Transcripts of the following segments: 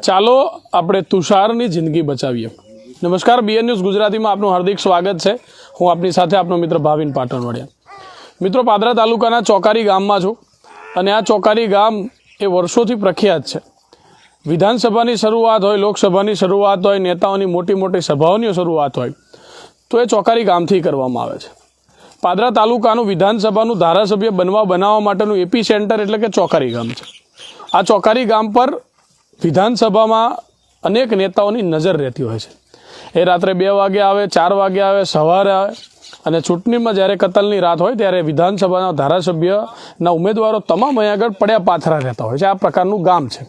ચાલો આપણે તુષારની જિંદગી બચાવીએ. નમસ્કાર, બીએન ન્યૂઝ ગુજરાતીમાં આપનું હાર્દિક સ્વાગત છે. હું આપની સાથે આપનો મિત્ર ભાવિન પાટણવાડિયા. મિત્રો, પાદરા તાલુકાના ચોકારી ગામમાં છું અને આ ચોકારી ગામ એ વર્ષોથી પ્રખ્યાત છે. વિધાનસભાની શરૂઆત હોય, લોકસભાની શરૂઆત હોય, નેતાઓની મોટી મોટી સભાઓની શરૂઆત હોય તો એ ચોકારી ગામથી કરવામાં આવે છે. પાદરા તાલુકાનું વિધાનસભાનું ધારાસભ્ય બનાવવા માટેનું એપી સેન્ટર એટલે કે ચોકારી ગામ છે. આ ચોકારી ગામ પર વિધાનસભામાં અનેક નેતાઓની નજર રહેતી હોય છે. એ રાત્રે 2 વાગે આવે, 4 વાગે આવે, સવારે આવે અને ચૂંટણીમાં જ્યારે કતલની રાત હોય ત્યારે વિધાનસભાના ધારાસભ્યના ઉમેદવારો તમામ અહીં આગળ પડ્યા પાથરા રહેતા હોય છે. આ પ્રકારનું ગામ છે.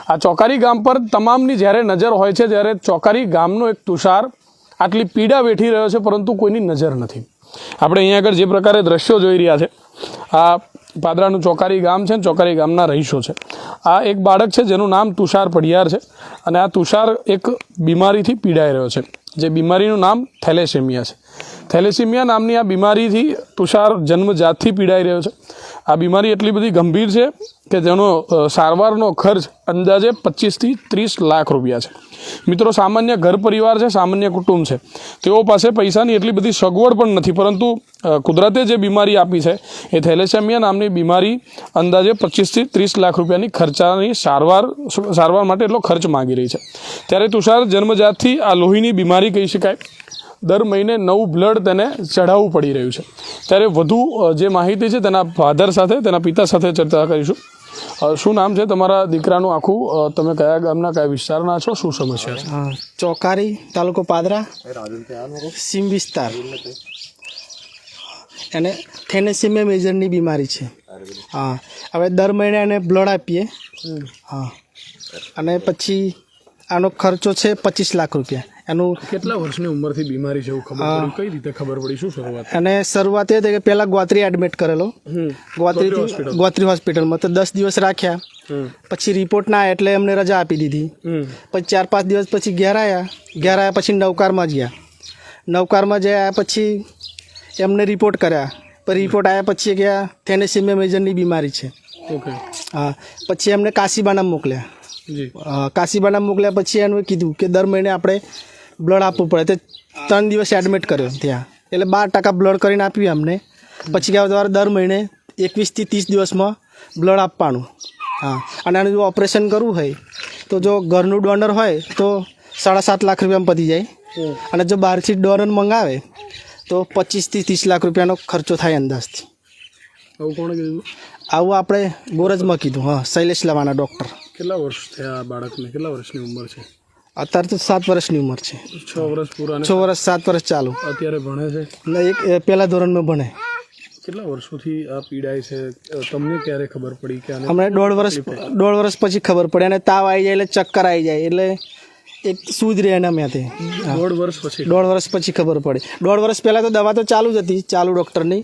આ ચોકારી ગામ પર તમામની જ્યારે નજર હોય છે, જ્યારે ચોકારી ગામનો એક તુષાર આટલી પીડા વેઠી રહ્યો છે પરંતુ કોઈની નજર નથી. આપણે અહીંયા આગળ જે પ્રકારે દ્રશ્યો જોઈ રહ્યા છે, આ પાદરાનું ચોકારી ગામ છે, ચોકારી ગામના રહીશો છે. આ એક બાળક છે જેનું નામ તુષાર પડિયાર છે અને આ તુષાર એક બીમારીથી પીડાઈ રહ્યો છે, જે બીમારીનું નામ થેલેસેમિયા છે. થેલેસેમિયા નામની આ બીમારીથી તુષાર જન્મજાતથી પીડાઈ રહ્યો છે. આ બીમારી એટલી બધી ગંભીર છે કે જેનો સારવારનો ખર્ચ અંદાજે 25 થી 30 લાખ રૂપિયા છે. મિત્રો, સામાન્ય ઘર પરિવાર છે, સામાન્ય કુટુંબ છે, તેઓ પાસે પૈસાની એટલી બધી સગવડ પણ નથી, પરંતુ કુદરતે જે બીમારી આપી છે એ થેલેસેમિયા નામની બીમારી અંદાજે 25 થી 30 લાખ રૂપિયાની ખર્ચાની સારવાર માટે એટલો ખર્ચ માગી રહી છે. ત્યારે તુષાર જન્મજાતથી આ લોહીની બીમારી કહી શકાય. દર મહિને નવું બ્લડ તેને ચઢાવવું પડી રહ્યું છે. ત્યારે વધુ જે માહિતી છે તેના ફાધર સાથે, તેના પિતા સાથે ચર્ચા કરીશું. શું નામ છે તમારા દીકરાનું આખું? તમે કયા ગામના, કયા વિસ્તારના છો? શું સમસ્યા છે? ચોકારી, તાલુકો પાદરા, સીમ વિસ્તાર. એને થેલેસેમિયા મેજરની બીમારી છે. હા, હવે દર મહિને એને બ્લડ આપીએ. હા, અને પછી આનો ખર્ચો છે 25 લાખ રૂપિયા. એનું કેટલા વર્ષની ઉંમરથી બીમારી છે એવું ખબર પડી? કઈ રીતે ખબર પડી? શું શરૂઆત? અને શરૂઆત એ હતી કે પહેલાં ગોત્રી એડમિટ કરેલો, ગોત્રી હોસ્પિટલમાં. તો 10 દિવસ રાખ્યા, પછી રિપોર્ટ ના આવ્યા એટલે એમને રજા આપી દીધી. પછી 4-5 દિવસ પછી ઘેર આવ્યા પછી નવકારમાં ગયા. નવકારમાં ગયા પછી એમને રિપોર્ટ કર્યા. પણ રિપોર્ટ આવ્યા પછી ગયા થેલેસેમિયા મેજરની બીમારી છે. ઓકે. હા, પછી એમને કાશીબાના મોકલ્યા. કાશીબાના મોકલ્યા પછી એનું કીધું કે દર મહિને આપણે બ્લડ આપવું પડે. તે 3 દિવસ એડમિટ કર્યો ત્યાં, એટલે 12% બ્લડ કરીને આપ્યું એમને. પછી કહેવાય તમારે દર મહિને 21 થી 30 દિવસમાં બ્લડ આપવાનું. હા, અને આનું જો ઓપરેશન કરવું હોય તો જો ઘરનું ડોનર હોય તો 7.5 લાખ રૂપિયામાં પતી જાય, અને જો બહારથી ડોનર મંગાવે તો 25 થી 30 લાખ રૂપિયાનો ખર્ચો થાય અંદાજથી. આવું કોણે કીધું? આવું આપણે ગોરજમાં કીધું. હા, શૈલેષ લાવાના ડૉક્ટર. કેટલા વર્ષ થયા બાળકને? કેટલા વર્ષની ઉંમર છે અત્યારે? તો 7 વર્ષની ઉંમર છે. 6 વર્ષ પૂરા? 6 વર્ષ, 7 વર્ષ ચાલુ. અત્યારે ભણે છે? એક પહેલા ધોરણમાં ભણે. કેટલા વર્ષોથી આ પીડાય છે? તમને ક્યારે ખબર પડી કે હમણાં 1.5 વર્ષ પછી ખબર પડી. અને તાવ આવી જાય એટલે ચક્કર આવી જાય એટલે એક સૂજ રહે એના મેથી. 1.5 વર્ષ પછી? 1.5 વર્ષ પછી ખબર પડી. 1.5 વર્ષ પહેલાં તો દવા તો ચાલુ જ હતી, ચાલુ ડૉક્ટરની.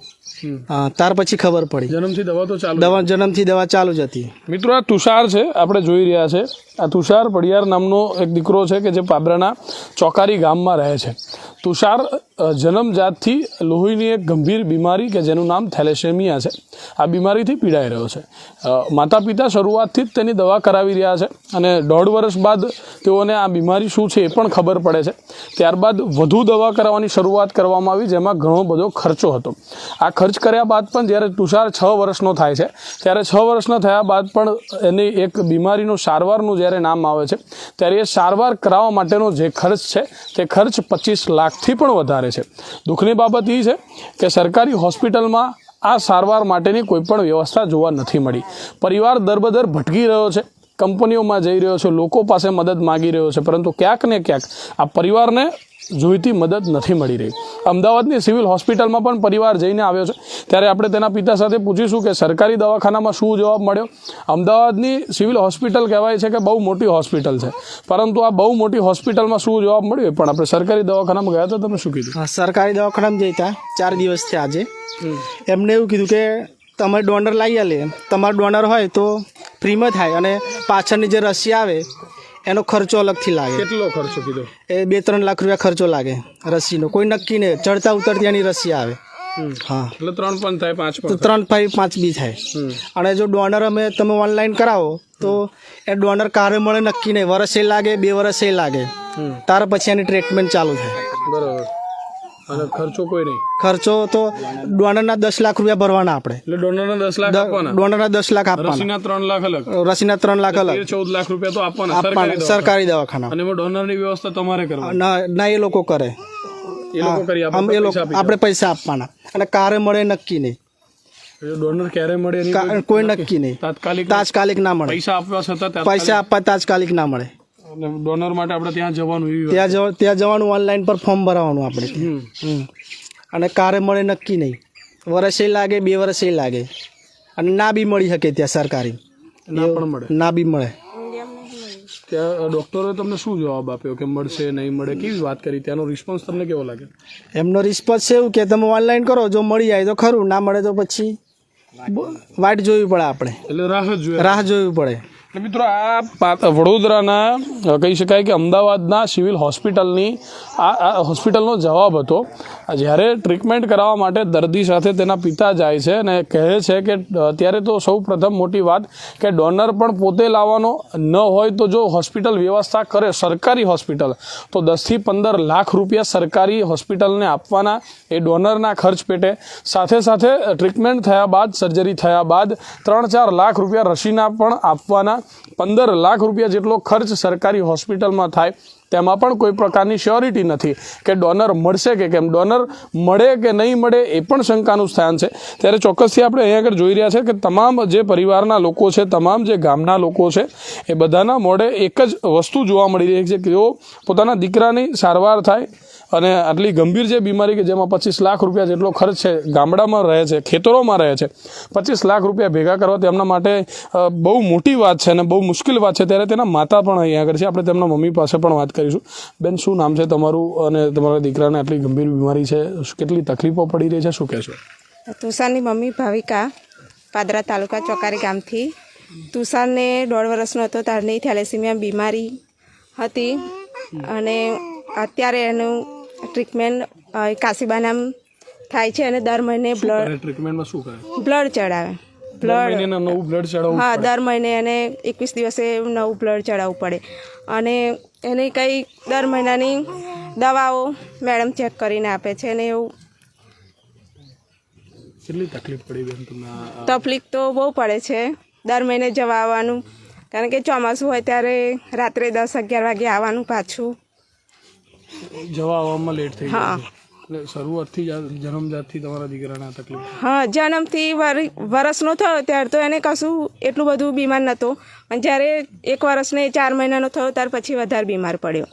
હા, ત્યાર પછી ખબર પડી. જન્મથી દવા તો ચાલુ? જન્મથી દવા ચાલુ જ હતી. મિત્રો, આ તુષાર છે, આપણે જોઈ રહ્યા છે. આ તુષાર પડિયાર નામનો એક દીકરો છે કે જે પાદરાના ચોકારી ગામમાં રહે છે. તુષાર જન્મજાતથી લોહીની એક ગંભીર બીમારી કે જેનું નામ થેલેસેમિયા છે, આ બીમારીથી પીડાઈ રહ્યો છે. માતા પિતા શરૂઆતથી જ તેની દવા કરાવી રહ્યા છે અને 1.5 વર્ષ બાદ તેઓને આ બીમારી શું છે એ પણ ખબર પડે છે. ત્યારબાદ વધુ દવા કરાવવાની શરૂઆત કરવામાં આવી, જેમાં ઘણો બધો ખર્ચો હતો. આ ખર્ચ કર્યા બાદ પણ જ્યારે તુષાર 6 વર્ષનો થાય છે ત્યારે 6 વર્ષનો થયા બાદ પણ એની એક બીમારીનું સારવારનું જ્યારે નામ આવે છે ત્યારે એ સારવાર કરાવવા માટેનો જે ખર્ચ છે તે ખર્ચ 25 લાખથી પણ વધારે છે. દુઃખની બાબત એ છે કે સરકારી હોસ્પિટલમાં આ સારવાર માટેની કોઈ પણ વ્યવસ્થા જોવા નથી મળી. પરિવાર દરબદર ભટકી રહ્યો છે, કંપનીઓમાં જઈ રહ્યો છે, લોકો પાસે મદદ માગી રહ્યો છે, પરંતુ ક્યાંક ને ક્યાંક આ પરિવારને જોઈતી મદદ નથી મળી રહી. અમદાવાદની સિવિલ હોસ્પિટલમાં પણ પરિવાર જઈને આવ્યો છે. ત્યારે આપણે તેના પિતા સાથે પૂછીશું કે સરકારી દવાખાનામાં શું જવાબ મળ્યો. અમદાવાદની સિવિલ હોસ્પિટલ કહેવાય છે કે બહુ મોટી હોસ્પિટલ છે, પરંતુ આ બહુ મોટી હોસ્પિટલમાં શું જવાબ મળ્યો પણ આપણે સરકારી દવાખાનામાં ગયા તો તમે શું કીધું? હા, સરકારી દવાખાનામાં જઈતા 4 દિવસ થયા આજે. એમને એવું કીધું કે તમારે ડોનર લાવી આલે, તમારો ડોનર હોય તો ફ્રીમાં થાય, અને પાછળની જે રસી આવે એનો ખર્ચો અલગથી લાગે. કેટલો ખર્ચો કીધો? એ 2-3 લાખ રૂપિયા ખર્ચો લાગે રસીનો. કોઈ નક્કી નહીં, ચડતા ઉતરતી એની રસી આવે. હા એટલે 3 પણ થાય 5 તો પણ 3-5 બી થાય. અને જો ડોનર તમે ઓનલાઈન કરાવો તો એ ડોનર કારે મળે નક્કી નહીં, વર્ષે લાગે 2 વર્ષે લાગે, તાર પછી એની ટ્રીટમેન્ટ ચાલુ થાય. બરાબર. અને ખર્ચો કોઈ નહીં. ખર્ચો તો ડોનરના 10 લાખ રૂપિયા ભરવાના આપણે. એટલે ડોનરના 10 લાખ આપવાના, ડોનરના 10 લાખ આપવાના, રસીના 3 લાખ અલગ, રસીના 3 લાખ અલગ, 14 લાખ રૂપિયા તો આપવાના સરકારી દવાખાના. અને એમાં ડોનરની વ્યવસ્થા તમારે કરવાની. ના એ લોકો કરે, એ લોકો કરી આપે, આપણે પૈસા આપવાના. અને કારે મળે નક્કી નહીં, ડોનર ક્યારે મળે એની કોઈ નક્કી નહીં, તાત્કાલિક ના મળે. પૈસા આપવા છતાં પૈસા આપવા તાત્કાલિક ના મળે. ડોનર માટે આપણે ત્યાં જવાનું, ત્યાં જવાનું, ઓનલાઈન પર ફોર્મ ભરાવાનું આપણે. અને કારે મળે નક્કી નહીં, વર્ષે લાગે 2 વર્ષે લાગે. અને ના બી મળી શકે ત્યાં સરકારી, ના પણ મળે, ના બી મળે. ત્યાં ડોક્ટરોએ તમને શું જવાબ આપ્યો કે મળશે નહીં મળે, કેવી વાત કરી, ત્યાંનો રિસ્પોન્સ તમને કેવો લાગે? એમનો રિસ્પોન્સ છે એવું કે તમે ઓનલાઈન કરો, જો મળી જાય તો ખરું, ના મળે તો પછી વાટ જોવી પડે આપણે, એટલે રાહ જોવી પડે. મિત્રો આ વડોદરાના કહી શકાય કે અમદાવાદના સિવિલ હોસ્પિટલની આ હોસ્પિટલનો જવાબ હતો. જ્યારે ટ્રીટમેન્ટ કરાવવા માટે દર્દી સાથે તેના પિતા જાય છે અને કહે છે કે અત્યારે તો સૌ પ્રથમ મોટી વાત કે ડોનર પણ પોતે લાવવાનો ન હોય તો જો હોસ્પિટલ વ્યવસ્થા કરે, સરકારી હોસ્પિટલ, તો 10 થી 15 લાખ રૂપિયા સરકારી હોસ્પિટલને આપવાના એ ડોનરના ખર્ચ પેટે. સાથે સાથે ટ્રીટમેન્ટ થયા બાદ, સર્જરી થયા બાદ 3-4 લાખ રૂપિયા રસીના પણ આપવાના. 15 લાખ રૂપિયા જેટલો ખર્ચ સરકારી હોસ્પિટલમાં થાય. તેમાં પણ કોઈ પ્રકારની શ્યોરિટી નથી કે ડોનર મળશે કે કેમ, ડોનર મળે કે નહીં મળે એ પણ શંકાનું સ્થાન છે. ત્યારે ચોક્કસથી આપણે અહીંયા આગળ જોઈ રહ્યા છે કે તમામ જે પરિવારના લોકો છે, તમામ જે ગામના લોકો છે, એ બધાના મોઢે એક જ વસ્તુ જોવા મળી રહી છે કે તેઓ પોતાના દીકરાની સારવાર થાય. અને આટલી ગંભીર જે બીમારી કે જેમાં 25 લાખ રૂપિયા જેટલો ખર્ચ છે, ગામડામાં રહે છે, ખેતરોમાં રહે છે, 25 લાખ રૂપિયા ભેગા કરવા તેમના માટે બહુ મોટી વાત છે અને બહુ મુશ્કેલ વાત છે. ત્યારે તેના માતા પણ અહીંયા આગળ છે, આપણે તેમના મમ્મી પાસે પણ વાત કરીશું. બેન, શું નામ છે તમારું અને તમારા દીકરાને આટલી ગંભીર બીમારી છે, કેટલી તકલીફો પડી રહી છે, શું કહેશો? તુષારની મમ્મી ભાવિકા, પાદરા તાલુકા ચોકારી ગામથી. તુષારને 1.5 વર્ષનો હતો ત્યારની થેલેસીમિયા બીમારી હતી અને અત્યારે એનું ટ્રીટમેન્ટ કાશીબાનામ થાય છે. અને દર મહિને ટ્રીટમેન્ટમાં શું કરે? બ્લડ ચડાવે. નવું બ્લડ ચડાવવું? હા, દર મહિને એને 21 દિવસે નવું બ્લડ ચડાવવું પડે. અને એને કંઈ દર મહિનાની દવાઓ મેડમ ચેક કરીને આપે છે. અને એવું કેટલી તકલીફ પડી બેન તમને? તકલીફ તો બહુ પડે છે, દર મહિને જવા આવવાનું. કારણ કે ચોમાસું હોય ત્યારે રાત્રે 10-11 વાગે આવવાનું પાછું. જવા આવવામાં લેટ થઈ જાય છે. એટલે શરૂઆતથી જન્મજાતથી તમારા દીકરાને આ તકલીફ? હા, જન્મથી વર્ષનો થયો ત્યારે તો એને કશું એટલું બધું બીમાર નહોતો. અને જ્યારે 1 વર્ષને 4 મહિનાનો થયો ત્યાર પછી વધારે બીમાર પડ્યો.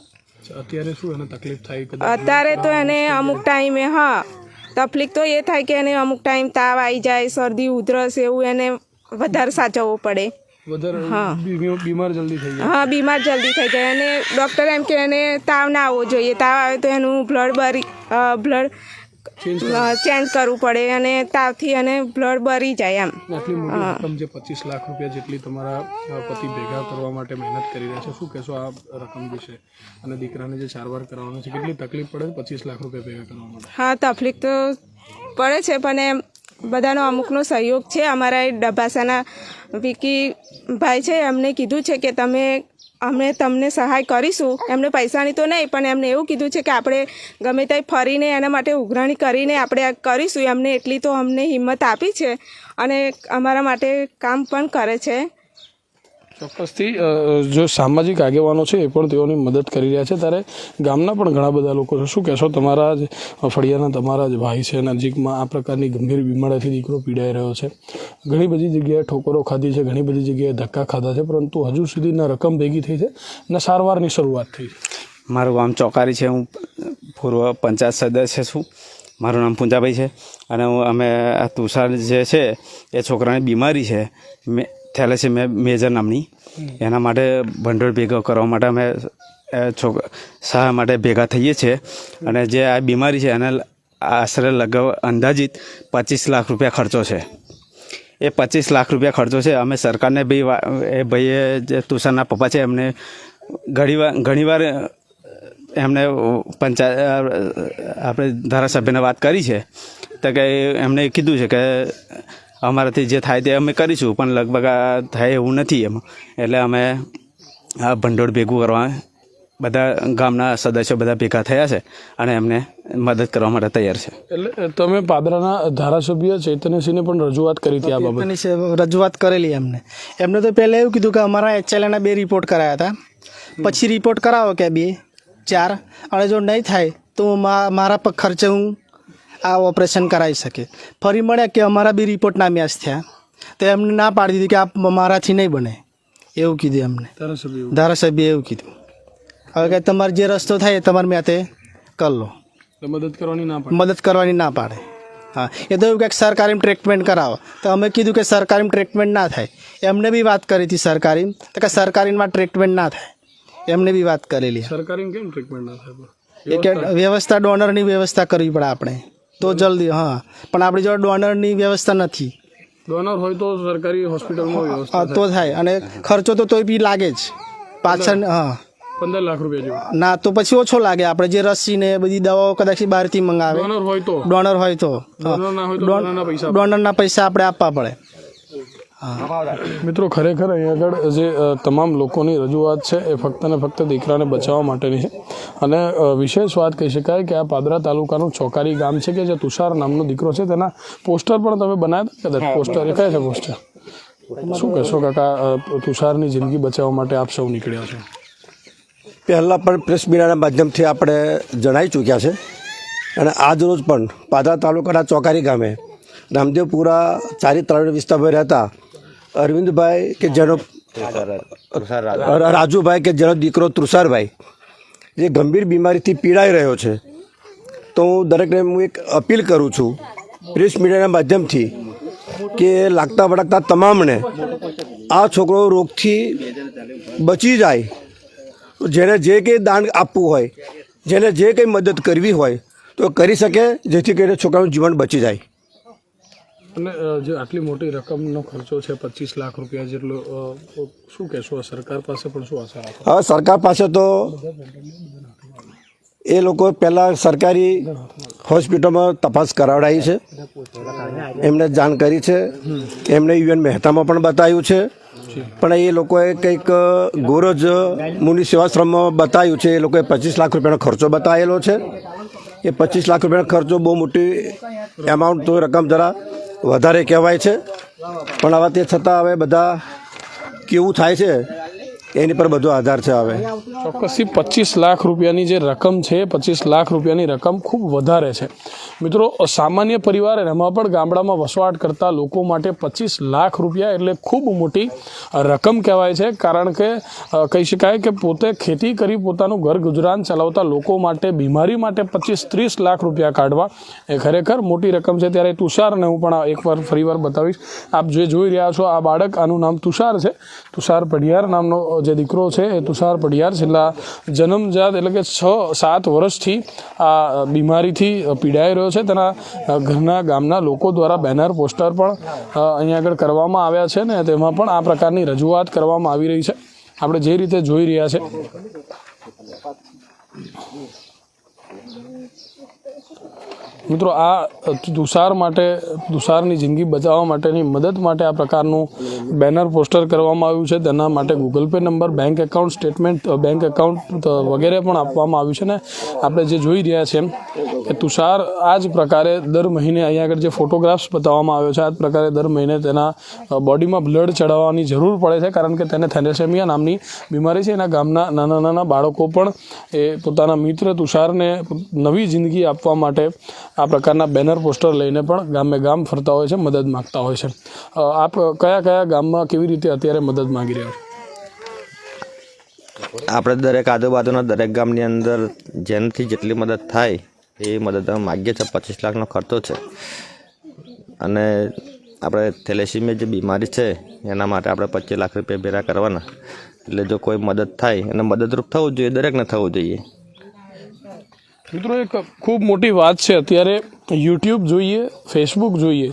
અત્યારે શું એને તકલીફ થાય? અત્યારે તો એને અમુક ટાઈમે, હા, તકલીફ તો એ થાય કે એને અમુક ટાઈમ તાવ આવી જાય, શરદી, ઉધરસ, એવું એને વધારે સાચવવું પડે. બીમાર જલ્દી થઈ જાય? હા, બીમાર જલ્દી થઈ જાય. અને ડૉક્ટર એમ કે એને તાવ ના આવવો જોઈએ, તાવ આવે તો એનું બ્લડ ચેન્જ કરવું પડે અને તાવથી અને બ્લડ બરી જાય એમ. આટલી મોટી રકમ જે 25 લાખ રૂપિયા જેટલી તમારા પતિ ભેગા કરવા માટે મહેનત કરી રહ્યા છે, શું કહેશો આ રકમ વિશે? અને દીકરાને જે સારવાર કરાવવાનો છે, કેટલી તકલીફ પડે 25 લાખ રૂપિયા ભેગા કરવા માટે? હા, તકલીફ તો પડે છે, પણ બધાનો અમુકનો સહયોગ છે. અમારા ડબ્બાસાના વિકી ભાઈ છે, એમને કીધું છે કે અમે તમને સહાય કરીશું. એમને પૈસાની તો નહીં, પણ એમને એવું કીધું છે કે આપણે ગમે ત્યાં ફરીને એના માટે ઉઘરાણી કરીને આપણે કરીશું. એમને એટલી તો અમને હિંમત આપી છે અને અમારા માટે કામ પણ કરે છે. ચોક્કસથી જો સામાજિક આગેવાનો છે એ પણ તેઓની મદદ કરી રહ્યા છે. ત્યારે ગામના પણ ઘણા બધા લોકો છે. શું કહેશો, તમારા જ ફળિયાના તમારા જ ભાઈ છે, નજીકમાં આ પ્રકારની ગંભીર બીમારીથી દીકરો પીડાઈ રહ્યો છે, ઘણી બધી જગ્યાએ ઠોકરો ખાધી છે, ઘણી બધી જગ્યાએ ધક્કા ખાધા છે, પરંતુ હજુ સુધી ના રકમ ભેગી થઈ છે ને સારવારની શરૂઆત થઈ છે? મારું ગામ ચોકારી છે, હું પૂર્વ પંચાયત સદસ્ય છું. મારું નામ પૂંજાભાઈ છે. અને અમે આ તુષાર જે છે એ છોકરાની બીમારી છે, થેલેસીમિયા મેજર નામની, એના માટે ભંડોળ ભેગો કરવા માટે અમે સહાય માટે ભેગા થઈએ છીએ. અને જે આ બીમારી છે એને આશરે લગભગ અંદાજિત 25 લાખ રૂપિયા ખર્ચો છે. એ 25 લાખ રૂપિયા ખર્ચો છે. અમે સરકારને બી, એ ભાઈએ જે તુષારના પપ્પા છે એમને ઘણીવાર એમને પંચાયત આપણે ધારાસભ્યને વાત કરી છે, તો કે એમને કીધું છે કે અમારાથી જે થાય તે અમે કરીશું, પણ લગભગ આ થાય એવું નથી એમાં. એટલે અમે આ ભંડોળ ભેગું કરવા બધા ગામના સદસ્યો બધા ભેગા થયા છે અને એમને મદદ કરવા માટે તૈયાર છે. એટલે તમે પાદરાના ધારાસભ્ય ચૈતન્યસિંહને પણ રજૂઆત કરી હતી આ બાબત? એની રજૂઆત કરેલી એમને તો પહેલાં એવું કીધું કે અમારા HLAના 2 રિપોર્ટ કરાયા હતા, પછી રિપોર્ટ કરાવો કે 2-4, અને જો નહીં થાય તો મારા પર ખર્ચે હું આ ઓપરેશન કરાવી શકે. ફરી મળ્યા કે અમારા 2 રિપોર્ટ ના મેચ થયા, તો એમને ના પાડી દીધી કે આ મારાથી નહીં બને, એવું કીધું એમને ધારાસભ્ય એવું કીધું. હવે કે તમારે જે રસ્તો થાય એ તમારે મેં તે કરી લો, મદદ કરવાની ના પાડે. હા, એ તો એવું કે સરકારી ટ્રીટમેન્ટ કરાવો, તો અમે કીધું કે સરકારી ટ્રીટમેન્ટ ના થાય. એમને બી વાત કરી હતી સરકારી, તો કે સરકારીમાં ટ્રીટમેન્ટ ના થાય, એમને બી વાત કરેલી. સરકારી કેમ ટ્રીટમેન્ટ ના થાય? એ કે વ્યવસ્થા ડોનરની વ્યવસ્થા કરવી પડે આપણે તો જલ્દી. હા, પણ આપણી જોડે ડોનરની વ્યવસ્થા નથી. ડોનર હોય તો સરકારી હોસ્પિટલમાં વ્યવસ્થા તો થાય, અને ખર્ચો તો તોય બી લાગે જ પાછળ. હા, 15 લાખ રૂપિયા જેવો. ના તો પછી ઓછો લાગે. આપણે જે રસી ને બધી દવાઓ કદાચ બહારથી મંગાવે, ડોનર હોય તો ડોનર ના હોય તો ડોનરના પૈસા આપણે આપવા પડે. મિત્રો, ખરેખર અહીં આગળ જે તમામ લોકોની રજૂઆત છે એ ફક્ત ને ફક્ત દીકરાને બચાવવા માટેની છે. અને વિશેષ વાત કહી શકાય કે આ પાદરા તાલુકાનું ચોકારી ગામ છે કે જે તુષાર નામનો દીકરો છે, તેના પોસ્ટર પણ તમે બનાવ્યા કદાચ. પોસ્ટર એ કયા છે પોસ્ટર? શું કહેશો કાકા, તુષારની જિંદગી બચાવવા માટે આપ સૌ નીકળ્યા છો? પહેલાં પણ પ્રેસ મીડિયાના માધ્યમથી આપણે જણાવી ચૂક્યા છે, અને આજ રોજ પણ પાદરા તાલુકાના ચોકારી ગામે રામદેવપુરા 4-3 વિસ્તારમાં રહેતા અરવિંદભાઈ કે જેનો રાજુભાઈ કે જેનો દીકરો તુષારભાઈ જે ગંભીર બીમારીથી પીડાઈ રહ્યો છે, તો હું દરેકને હું એક અપીલ કરું છું પ્રેસ મીડિયાના માધ્યમથી કે લાગતા વળગતા તમામને આ છોકરો રોગથી બચી જાય, જેને જે કંઈ દાન આપવું હોય, જેને જે કંઈ મદદ કરવી હોય તો કરી શકે, જેથી કરીને છોકરાનું જીવન બચી જાય. અને જે આટલી મોટી રકમનો ખર્ચો છે 25 લાખ રૂપિયા જેટલો, શું કહેશો? સરકાર પાસે પણ શું આશા રાખો? હવે સરકાર પાસે તો એ લોકો પહેલાં સરકારી હોસ્પિટલમાં તપાસ કરાવડાવી છે, એમને જાણ કરી છે, એમને UN મહેતામાં પણ બતાવ્યું છે, પણ એ લોકોએ કંઈક ગોરજ મુનિ સેવાશ્રમમાં બતાવ્યું છે. એ લોકોએ 25 લાખ રૂપિયાનો ખર્ચો બતાવેલો છે. એ 25 લાખ રૂપિયાનો ખર્ચો બહુ મોટી એમાઉન્ટ, તો રકમ જરા વધારે કહેવાય છે, પણ હવે તે છતાં હવે બધા કેવું થાય છે એની પર બધો આધાર છે. હવે ચોક્કસથી 25 લાખ રૂપિયાની જે રકમ છે, 25 લાખ રૂપિયાની રકમ ખૂબ વધારે છે. મિત્રો, સામાન્ય પરિવાર અને એમાં પણ ગામડામાં વસવાટ કરતા લોકો માટે 25 લાખ રૂપિયા એટલે ખૂબ મોટી રકમ કહેવાય છે. કારણ કે કહી શકાય કે પોતે ખેતી કરી પોતાનું ઘર ગુજરાન ચલાવતા લોકો માટે બીમારી માટે 25-30 લાખ રૂપિયા કાઢવા એ ખરેખર મોટી રકમ છે. ત્યારે તુષારને હું પણ એકવાર ફરીવાર બતાવીશ. આપ જે જોઈ રહ્યા છો આ બાળક, આનું નામ તુષાર છે. તુષાર પઢિયાર નામનો જે દીકરો છે એ તુષાર પઢિયાર છેલ્લા જન્મજાત એટલે કે 6-7 વર્ષથી આ બીમારીથી પીડાઈ રહ્યો છે. તેના ઘરના ગામના લોકો દ્વારા બેનર પોસ્ટર પણ અહીંયા આગળ કરવામાં આવ્યા છે, ને તેમાં પણ આ પ્રકારની રજૂઆત કરવામાં આવી રહી છે. આપણે જે રીતે જોઈ રહ્યા છે મિત્રો, આ તુષાર માટે, તુષારની જિંદગી બચાવવા માટેની મદદ માટે આ પ્રકારનું બેનર પોસ્ટર કરવામાં આવ્યું છે. તેના માટે Google pay number, bank account statement, bank account વગેરે પણ આપવામાં આવ્યું છે. ને આપણે જે જોઈ રહ્યા છીએ કે તુષાર આ જ પ્રકારે દર મહિને અહીંયા આગળ જે ફોટોગ્રાફ્સ બતાવવામાં આવ્યો છે, આ જ પ્રકારે દર મહિને તેના બોડીમાં બ્લડ ચડાવવાની જરૂર પડે છે, કારણ કે તેને થેલેસેમિયા નામની બીમારી છે. એના ગામના નાના નાના બાળકો પણ એ પોતાના મિત્ર તુષારને નવી જિંદગી આપવા માટે આ પ્રકારના બેનર પોસ્ટર લઈને પણ ગામે ગામ ફરતા હોય છે, મદદ માગતા હોય છે. આપ કયા કયા ગામમાં કેવી રીતે અત્યારે મદદ માગી રહ્યા છો? આપણે દરેક આજુબાજુના દરેક ગામની અંદર જેનાથી જેટલી મદદ થાય એ મદદ અમે માગીએ છીએ. 25 લાખનો ખર્ચો છે, અને આપણે થેલેસીમિયા જે બીમારી છે એના માટે આપણે 25 લાખ રૂપિયા ભેગા કરવાના. એટલે જો કોઈ મદદ થાય અને મદદરૂપ થવું જોઈએ, દરેકને થવું જોઈએ. મિત્રો, એક ખૂબ મોટી વાત છે. અત્યારે યુટ્યુબ જોઈએ, ફેસબુક જોઈએ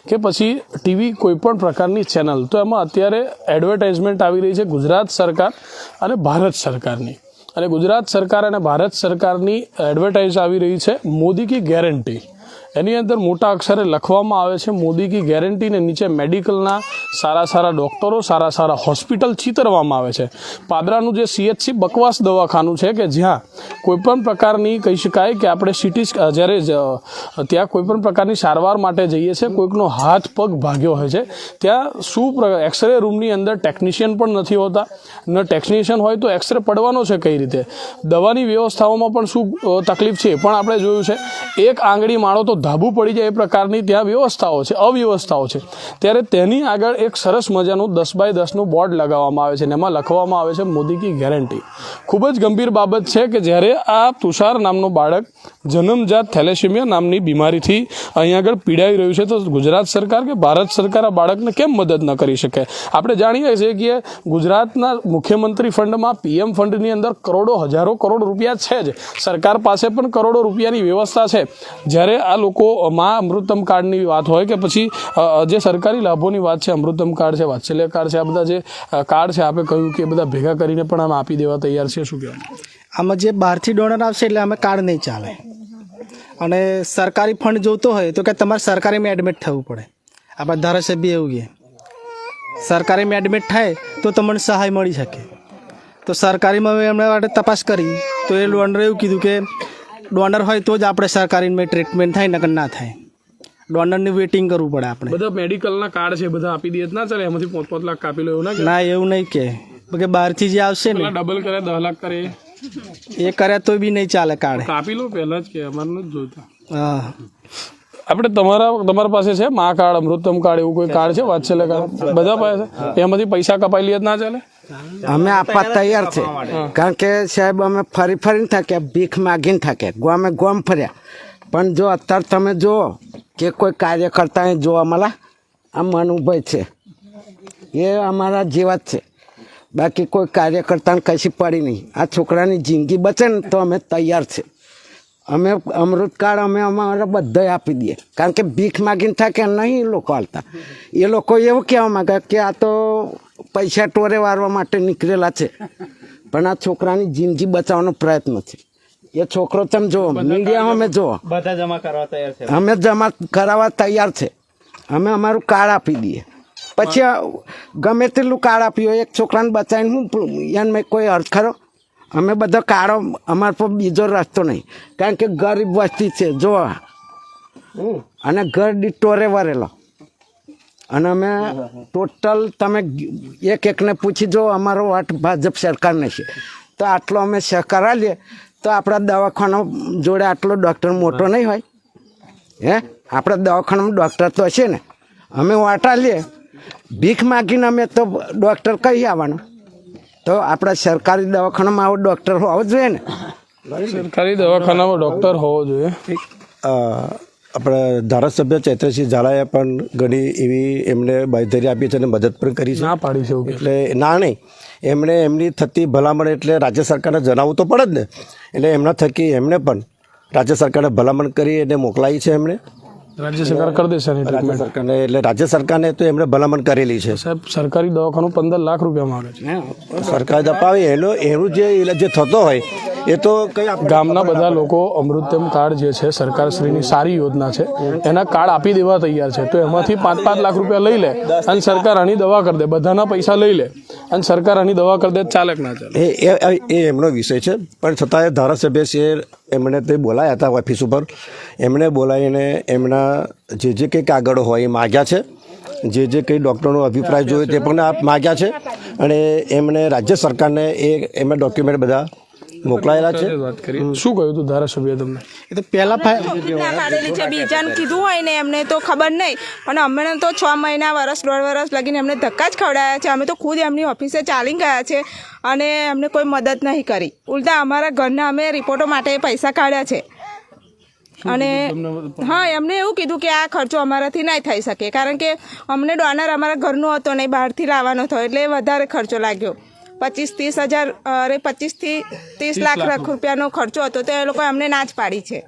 કે પછી ટીવી કોઈ પણ પ્રકારની ચેનલ, તો એમાં અત્યારે એડવર્ટાઇઝમેન્ટ આવી રહી છે ગુજરાત સરકાર અને ભારત સરકારની. અને ગુજરાત સરકાર અને ભારત સરકારની એડવર્ટાઇઝ આવી રહી છે મોદી કી ગેરંટી. એની અંદર મોટા અક્ષરે લખવામાં આવે છે મોદી કી ગેરંટી, ને નીચે મેડિકલના સારા સારા ડૉક્ટરો, સારા સારા હોસ્પિટલ ચિતરવામાં આવે છે. પાદરાનું જે CHC બકવાસ દવાખાનું છે કે જ્યાં કોઈપણ પ્રકારની કહી શકાય કે આપણે જ્યારે ત્યાં કોઈપણ પ્રકારની સારવાર માટે જઈએ છીએ, કોઈકનો હાથ પગ ભાગ્યો હોય છે, ત્યાં એક્સરે રૂમની અંદર ટેકનિશિયન પણ નથી હોતા, ન ટેકનિશિયન હોય તો એક્સરે પડવાનો છે કઈ રીતે, દવાની વ્યવસ્થાઓમાં પણ શું તકલીફ છે એ પણ આપણે જોયું છે. એક આંગળી માળો તો ધાબુ પડી જાય એ પ્રકારની ત્યાં અવ્યવસ્થાઓ છે. ત્યારે તેની આગળ એક સરસ મજાનું 10x10નું બોર્ડ લગાવવામાં આવે છે અને એમાં લખવામાં આવે છે મોદી કી ગેરંટી. ખૂબ જ ગંભીર બાબત છે કે જ્યારે આ તુષાર નામનો બાળક જન્મજાત થેલેસેમિયા નામની બીમારીથી અહીં આગળ પીડાઈ રહ્યું છે, તો ગુજરાત સરકાર કે ભારત સરકાર આ બાળકને કેમ મદદ ન કરી શકે? આપણે જાણીએ છીએ કે ગુજરાતના મુખ્યમંત્રી ફંડમાં PM ફંડની અંદર હજારો કરોડ રૂપિયા છે જ, સરકાર પાસે પણ કરોડો રૂપિયાની વ્યવસ્થા છે. જ્યારે આ લોકો અમૃતમ કાર્ડની વાત હોય કે પછી જે સરકારી લાભોની વાત છે, અમૃતમ કાર્ડ છે, વાત્સલ્ય કાર્ડ છે, આ બધા જે કાર્ડ છે, આપણે કહ્યું કે બધા ભેગા કરીને પણ આમ આપી દેવા તૈયાર છે. શું કહેવાનું? આમાં જે બહારથી ડોનર આવશે એટલે અમે કાર્ડ નહીં ચાલે. અને સરકારી ફંડ જોતો હોય તો કે તમારે સરકારીમાં એડમિટ થવું પડે. આપણા ધારાસભ્ય એવું કહે સરકારીમાં એડમિટ થાય તો તમને સહાય મળી શકે. તો સરકારીમાં એમણે માટે તપાસ કરી તો એ ડોનરે એવું કીધું કે ડોનર હોય તો જ આપણે સરકારીમાં ટ્રીટમેન્ટ થાય, નકર ના થાય. ડોનરની વેઇટિંગ કરવું પડે આપણે. બધા મેડિકલના કાર્ડ છે બધા આપી દઈએ ના ચાલે, એમાંથી 5-5 લાખ કાપી લો એવું ના, એવું નહીં કે બહારથી જે આવશે ને ડબલ કરે 10 લાખ કરે એ કર્યા તો બી નહીં ચાલે. કાર્ડ કાપી લો પહેલા જ, કે અમારે નથી જોઈતા. હા, આપણે તમારા પાસે છે મા કાર્ડ, અમૃતમ કાર્ડ, એવું કોઈ કાર્ડ છે, વાત્સલ્ય કાર્ડ બધા પાસે છે, એમાંથી પૈસા કપાઈ લઈએ ના ચાલે? અમે આપવા તૈયાર છે, કારણ કે સાહેબ અમે ફરીને થાક્યા, ભીખ માગીને થાક્યા, ગોમ ફર્યા. પણ જો અત્યારે તમે જુઓ કે કોઈ કાર્યકર્તા જોવા મળે, આ મનુભાઈ છે એ અમારા જેવા જ છે, બાકી કોઈ કાર્યકર્તાને કશી પડી નહીં. આ છોકરાની જિંદગી બચે ને તો અમે તૈયાર છે. અમે અમૃત કાર્ડ અમે અમારા બધાય આપી દઈએ, કારણ કે ભીખ માગીને થાકે નહીં એ લોકો હાલતા. એ લોકો એવું કહેવા માંગે કે આ તો પૈસા ટોરે વારવા માટે નીકળેલા છે, પણ આ છોકરાની જિંદગી બચાવવાનો પ્રયત્ન છે. એ છોકરો તમે જુઓ, મીડિયામાં અમે જુઓ, બધા જમા કરવા તૈયાર છે. અમે જમા કરાવવા તૈયાર છે. અમે અમારું કાર્ડ આપી દઈએ, પછી ગમે તેટલું કાર્ડ આપ્યું એક છોકરાને બચાવીને હું એને કોઈ અર્થ ખરો? અમે બધા કાર્ડો, અમારા પર બીજો રસ્તો નહીં, કારણ કે ગરીબ વસ્તી છે જોવા, અને ઘર ટોરે વરેલો. અને અમે ટોટલ તમે એકને પૂછી જો અમારો વાટ ભાજપ સરકારને છે, તો આટલો અમે સહકાર આલીએ તો આપણા દવાખાના જોડે આટલો ડૉક્ટર મોટો નહીં હોય. આપણા દવાખાનામાં ડૉક્ટર તો હશે ને. અમે વાટા લઈએ ભીખ માગીને અમે તો ડૉક્ટર કહી આવવાનું, તો આપણા સરકારી દવાખાનામાં આવો ડૉક્ટર હોવો જોઈએ ને. સરકારી દવાખાનામાં ડૉક્ટર હોવો જોઈએ. આપણે ધારાસભ્ય ચૈત્રસિંહ ઝાલાએ પણ ઘણી એવી એમને બાંયધરી આપી છે અને મદદ પણ કરી છે. ના પાડી છે એટલે ના નહીં, એમણે એમની થતી ભલામણ એટલે રાજ્ય સરકારને જણાવવું તો પડે જ ને. એટલે એમના થકી એમણે પણ રાજ્ય સરકારને ભલામણ કરી અને મોકલાવી છે. એમણે રાજ્ય સરકાર કરી દેશે રાજ્ય સરકારને, એટલે રાજ્ય સરકારને તો એમણે ભલામણ કરેલી છે. સાહેબ, સરકારી દવાખાનું 15 લાખ રૂપિયા માંગે છે. સરકાર અપાવી એનું જે ઇલાજ જે થતો હોય એ તો કઈ ગામના બધા લોકો અમૃતમ કાર્ડ જે છે સરકારશ્રીની સારી યોજના છે, એના કાર્ડ આપી દેવા તૈયાર છે. તો એમાંથી 5-5 લાખ રૂપિયા લઈ લે અને સરકાર આની દવા કરી દે, બધાના પૈસા લઈ લે અને સરકાર આની દવા કરી દે, ચાલે કે ના ચાલે? એ એમનો વિષય છે. પણ છતાંય ધારાસભ્ય છે એમણે તે બોલાયા હતા ઓફિસ ઉપર, એમણે બોલાવીને એમના જે કંઈ કાગળો હોય એ માગ્યા છે, જે કંઈ ડૉક્ટરનો અભિપ્રાય જોયો તે પણ માગ્યા છે, અને એમણે રાજ્ય સરકારને એમના ડોક્યુમેન્ટ બધા મોકલાયેલા છે. વાત કરી, શું કહ્યું હતું ધારાસભ્ય તમને? એ તો પહેલાં પાડેલી છે, બીજાને કીધું હોય ને એમને તો ખબર નહીં, પણ અમને તો 6 મહિના, વર્ષ, 1.5 વર્ષ લગીને એમને ધક્કા જ ખવડાયા છે. અમે તો ખુદ એમની ઓફિસે ચાલી ગયા છે અને એમને કોઈ મદદ નહીં કરી. ઉલટા અમારા ઘરના અમે રિપોર્ટો માટે પૈસા કાઢ્યા છે. અને હા, એમને એવું કીધું કે આ ખર્ચો અમારાથી નહીં થઈ શકે, કારણ કે અમને ડોનર અમારા ઘરનો હતો નહીં, બહારથી લાવવાનો થયો, એટલે વધારે ખર્ચો લાગ્યો. 25-30 હજાર, અરે 25 થી 30 લાખ રૂપિયાનો ખર્ચો હતો, તો એ લોકો અમને ના જ પાડી છે.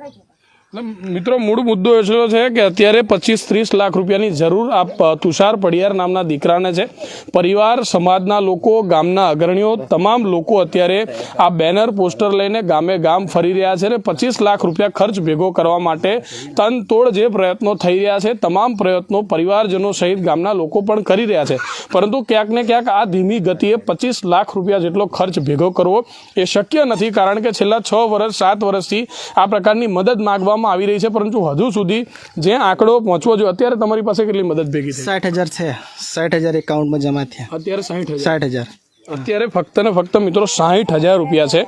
મિત્રો મૂળ મુદ્દો એટલો છે કે અત્યારે 25-30 લાખ રૂપિયાની જરૂર આ તુષાર પડિયાર નામના દીકરાને છે. પરિવાર, સમાજના લોકો, ગામના અગ્રણીઓ તમામ લોકો અત્યારે આ બેનર પોસ્ટર લઈને ગામે ગામ ફરી રહ્યા છે અને 25 લાખ રૂપિયા ખર્ચ ભેગો કરવા માટે તનતોડ જે પ્રયત્નો થઈ રહ્યા છે તમામ પ્રયત્નો પરિવારજનો સહિત ગામના લોકો પણ કરી રહ્યા છે. પરંતુ ક્યાંક ને ક્યાંક આ ધીમી ગતિએ 25 લાખ રૂપિયા જેટલો ખર્ચ ભેગો કરવો એ શક્ય નથી, કારણ કે છેલ્લા 6-7 વર્ષથી આ પ્રકારની મદદ માંગવામાં આવી રહી છે, પરંતુ હજુ સુધી જે આંકડો પહોંચવો જોઈએ. અત્યારે તમારી પાસે કેટલી મદદ ભેગી થઈ? 60,000 છે. 60,000 એકાઉન્ટમાં જમા થયા. અત્યારે 60,000. 60,000. અત્યારે ફક્ત ને ફક્ત મિત્રો 60,000 રૂપિયા છે.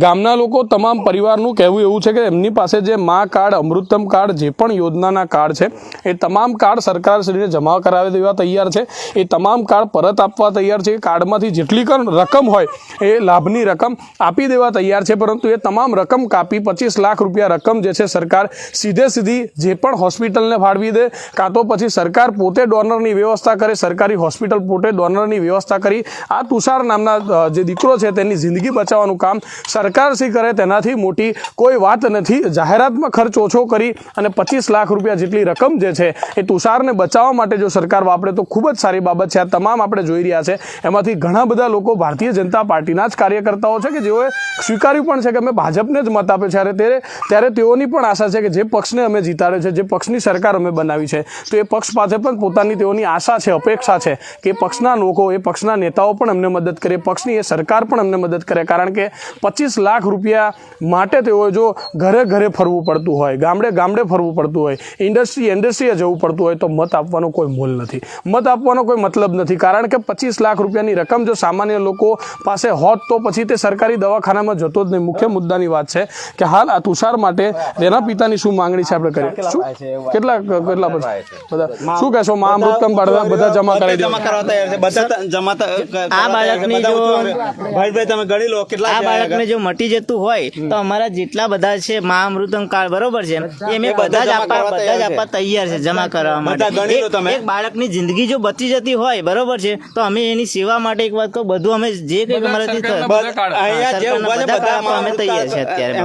ગામના લોકો તમામ પરિવારનું કહેવું એવું છે કે એમની પાસે જે મા કાર્ડ, અમૃતમ કાર્ડ, જે પણ યોજનાના કાર્ડ છે એ તમામ કાર્ડ સરકારશ્રીને જમા કરાવી દેવા તૈયાર છે. એ તમામ કાર્ડ પરત આપવા તૈયાર છે. કાર્ડમાંથી જેટલી રકમ હોય એ લાભની રકમ આપી દેવા તૈયાર છે, પરંતુ એ તમામ રકમ કાપી 25 લાખ રૂપિયા રકમ જે છે સરકાર સીધી જે પણ હોસ્પિટલને ફાળવી દે, કાં તો પછી સરકાર પોતે ડોનરની વ્યવસ્થા કરે. સરકારી હોસ્પિટલ પોતે ડોનરની વ્યવસ્થા કરી આ તુષાર નામના જે દીકરો છે તેની જિંદગી બચાવવાનું કામ સરકારશ્રી કરે તેનાથી મોટી કોઈ વાત નથી. જાહેરાતમાં ખર્ચ ઓછો કરી અને 25 લાખ રૂપિયા જેટલી રકમ જે છે એ તુષારને બચાવવા માટે જો સરકાર વાપરે તો ખૂબ જ સારી બાબત છે. આ તમામ આપણે જોઈ રહ્યા છે એમાંથી ઘણા બધા લોકો ભારતીય જનતા પાર્ટીના જ કાર્યકર્તાઓ છે કે જેઓએ સ્વીકાર્યું પણ છે કે અમે ભાજપને જ મત આપ્યો છે. ત્યારે તેઓની પણ આશા છે કે જે પક્ષને અમે જીતાડ્યો છે, જે પક્ષની સરકાર અમે બનાવી છે, તો એ પક્ષ પાસે પણ પોતાની તેઓની આશા છે, અપેક્ષા છે કે પક્ષના લોકો, એ પક્ષના નેતાઓ પણ અમને મદદ કરે, પક્ષની એ સરકાર પણ અમને મદદ કરે. કારણ કે 25 લાખ રૂપિયા માટે તેઓ જો ઘરે ઘરે ફરવું પડતું હોય, ગામડે ગામડે ફરવું પડતું હોય, ઇન્ડસ્ટ્રીએ જવું પડતું હોય તો મત આપવાનો કોઈ મોલ નથી, મત આપવાનો કોઈ મતલબ નથી. કારણ કે 25 લાખ રૂપિયાની રકમ જો સામાન્ય લોકો પાસે હોત તો પછી તે સરકારી દવાખાનામાં જતો જ નહીં. મુખ્ય મુદ્દાની વાત છે કે હાલ આ તુષાર માટે તેના પિતાની શું માંગણી છે આપણે કરીએ. શું કેટલા બધા શું કહેશો? મા અમૃતમ બધા જમા કરાવી દે. આ બાળકને જો આ બાળકને જો મટી જતું હોય તો અમારા જેટલા બધા છે મા અમૃતમ કાર્ડ બરોબર છે એ અમે બધા જ આપવા તૈયાર છે જમા કરવા માટે. એક બાળકની જિંદગી જો બચી જતી હોય બરોબર છે તો અમે એની સેવા માટે એક વાત કહું, બધું અમે જે કંઈ અમારાથી અમે તૈયાર છે. અત્યારે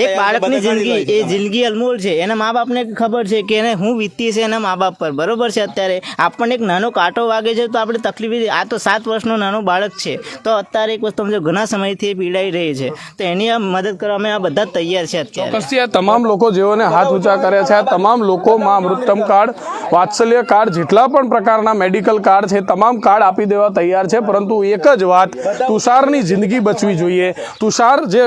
એક બાળકની જિંદગી, એ જિંદગી અનમોલ છે. એના મા બાપને ખબર છે કે એને હું વીતી છે એના મા બાપ પર બરોબર છે. અત્યારે આપણને એક નાનો કાંટો વાગે છે તો આપણે તકલીફ, આ તો 7 વર્ષનો નાનો બાળક છે તો અત્યારે એક વસ્તુ સમજો ઘણા સમયથી એ પીડાઈ રહી છે તો એની આ મદદ કરવા અમે આ બધા તૈયાર છે. અત્યારે ચોક્કસથી આ તમામ લોકો જેઓને હાથ ઊંચા કર્યા છે, આ તમામ લોકો માં અમૃતમ કાર્ડ, વાત્સલ્ય કાર્ડ, જેટલા પણ પ્રકારના મેડિકલ કાર્ડ છે તમામ કાર્ડ આપી દેવા તૈયાર છે. પરંતુ એક જ વાત, તુષારની જિંદગી બચવી જોઈએ. તુષાર જે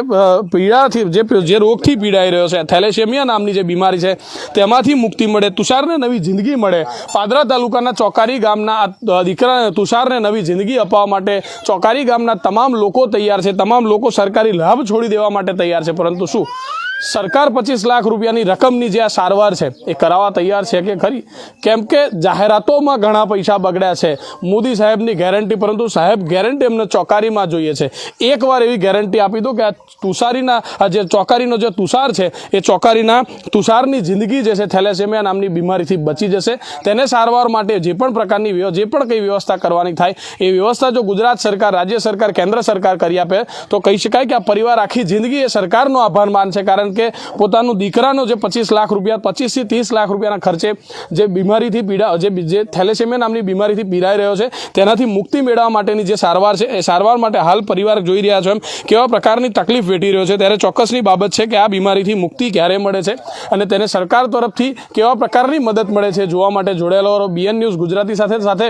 પીડાથી, જે રોગથી પીડાઈ રહ્યો છે, થેલેસેમિયા નામની જે બીમારી છે તેમાંથી મુક્તિ મળે, તુષારને નવી જિંદગી મળે. પાદરા તાલુકાના ચોકારી ગામના દીકરાને, તુષારને નવી જિંદગી અપાવવા માટે ચોકારી ગામના તમામ લોકો તૈયાર છે. તમામ લોકો સરકારી લાભ છોડી દેવા માટે તૈયાર છે. પરંતુ શું સરકાર 25 લાખ રૂપિયાની રકમની જે આ સારવાર છે એ કરાવવા તૈયાર છે કે ખરી? કેમ કે જાહેરાતોમાં ઘણા પૈસા બગડ્યા છે, મોદી સાહેબની ગેરંટી, પરંતુ સાહેબ ગેરંટી એમને ચોકારીમાં જોઈએ છે. એકવાર એવી ગેરંટી આપી દો કે આ તુષારીના જે ચોકારીનો જે તુષાર છે એ ચોકારીના તુષારની જિંદગી જે છે થેલેસેમિયા નામની બીમારીથી બચી જશે. તેને સારવાર માટે જે પણ પ્રકારની જે પણ કંઈ વ્યવસ્થા કરવાની થાય એ વ્યવસ્થા જો ગુજરાત સરકાર, રાજ્ય સરકાર, કેન્દ્ર સરકાર કરી આપે તો કહી શકાય કે આ પરિવાર આખી જિંદગી એ સરકારનો આભાર માનશે. કારણ કે પોતાનું દીકરાનો જે 25 લાખ રૂપિયા, 25 થી 30 લાખ રૂપિયાના ખર્ચે જે બીમારીથી જે થેલેસેમિયા નામની બીમારીથી પીડાઈ રહ્યો છે તેનાથી મુક્તિ મેળવવા માટેની જે સારવાર છે એ સારવાર માટે હાલ પરિવાર જોઈ રહ્યા છો એમ કેવા પ્રકારની તકલીફ વેઠી રહ્યો છે. ત્યારે ચોક્કસની બાબત છે કે આ બીમારીથી મુક્તિ ક્યારે મળે છે અને તેને સરકાર તરફથી કેવા પ્રકારની મદદ મળે છે જોવા માટે જોડાયેલો BN ન્યૂઝ ગુજરાતી સાથે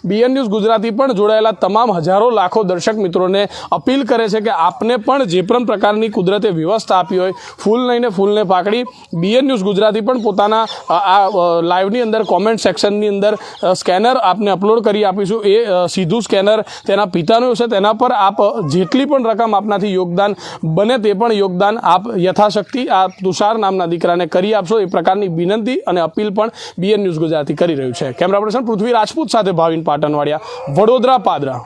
BN ન્યૂઝ ગુજરાતી પણ જોડાયેલા તમામ હજારો લાખો દર્શક મિત્રોને અપીલ કરે છે કે આપને પણ જે પણ પ્રકારની કુદરતે વ્યવસ્થા આપી હોય, ફૂલ લઈને ફૂલને પાકડી, BN ન્યૂઝ ગુજરાતી પણ પોતાના આ લાઈવની અંદર કોમેન્ટ સેક્શનની અંદર સ્કેનર આપને અપલોડ કરી આપીશું. એ સીધું સ્કેનર તેના પિતાનું છે, તેના પર આપ જેટલી પણ રકમ આપનાથી યોગદાન બને તે પણ યોગદાન આપ યથાશક્તિ આ તુષાર નામના દીકરાને કરી આપશો. એ પ્રકારની વિનંતી અને અપીલ પણ BN ન્યૂઝ ગુજરાતી કરી રહ્યું છે. કેમેરા પર્સન પૃથ્વી રાજપૂત સાથે ભાવિન પાટણવાડિયા, વડોદરા, પાદરા.